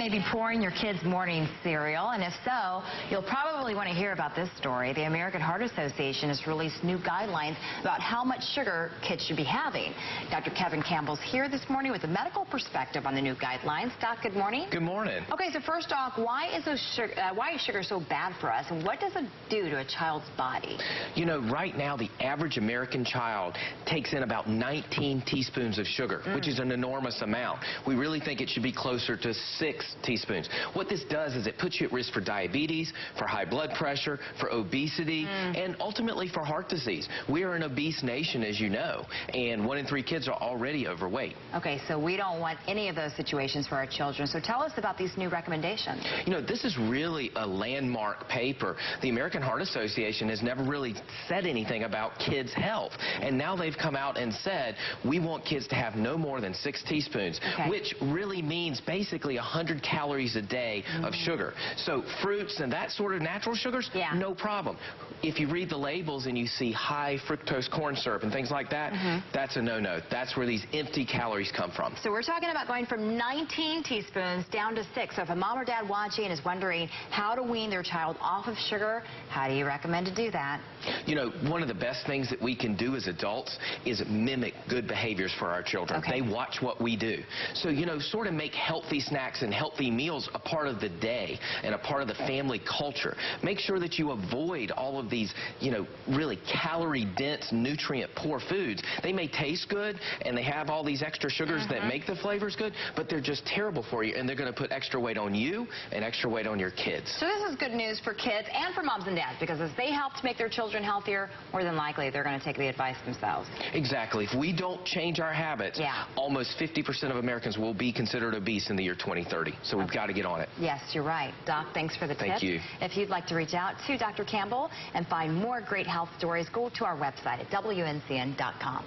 may be pouring your kids' morning cereal, and if so, you'll probably want to hear about this story. The American Heart Association has released new guidelines about how much sugar kids should be having. Dr. Kevin Campbell's here this morning with a medical perspective on the new guidelines. Doc, good morning. Good morning. Okay, so first off, why is sugar so bad for us, and what does it do to a child's body? You know, right now, the average American child takes in about 19 teaspoons of sugar, which is an enormous amount. We really think it should be closer to 6 teaspoons. What this does is it puts you at risk for diabetes, for high blood pressure, for obesity, and ultimately for heart disease. We are an obese nation, as you know, and 1 in 3 kids are already overweight. Okay, so we don't want any of those situations for our children. So tell us about these new recommendations. You know, this is really a landmark paper. The American Heart Association has never really said anything about kids' health, and now they've come out and said we want kids to have no more than 6 teaspoons, which really means basically 100 calories a day of sugar. So fruits and that sort of natural sugars, no problem. If you read the labels and you see high fructose corn syrup and things like that, that's a no-no. That's where these empty calories come from. So we're talking about going from 19 teaspoons down to 6. So if a mom or dad watching is wondering how to wean their child off of sugar, how do you recommend to do that? You know, one of the best things that we can do as adults is mimic good behaviors for our children. They watch what we do. So, you know, sort of make healthy snacks and healthy meals a part of the day and a part of the family culture. Make sure that you avoid all of these, you know, really calorie-dense, nutrient-poor foods. They may taste good and they have all these extra sugars that make the flavors good, but they're just terrible for you, and they're going to put extra weight on you and extra weight on your kids. So this is good news for kids and for moms and dads, because as they help to make their children healthier, more than likely they're going to take the advice themselves. Exactly. If we don't change our habits, almost 50% of Americans will be considered obese in the year 2030. So we've got to get on it. Yes, you're right. Doc, thanks for the tips. Thank you. If you'd like to reach out to Dr. Campbell and find more great health stories, go to our website at WNCN.com.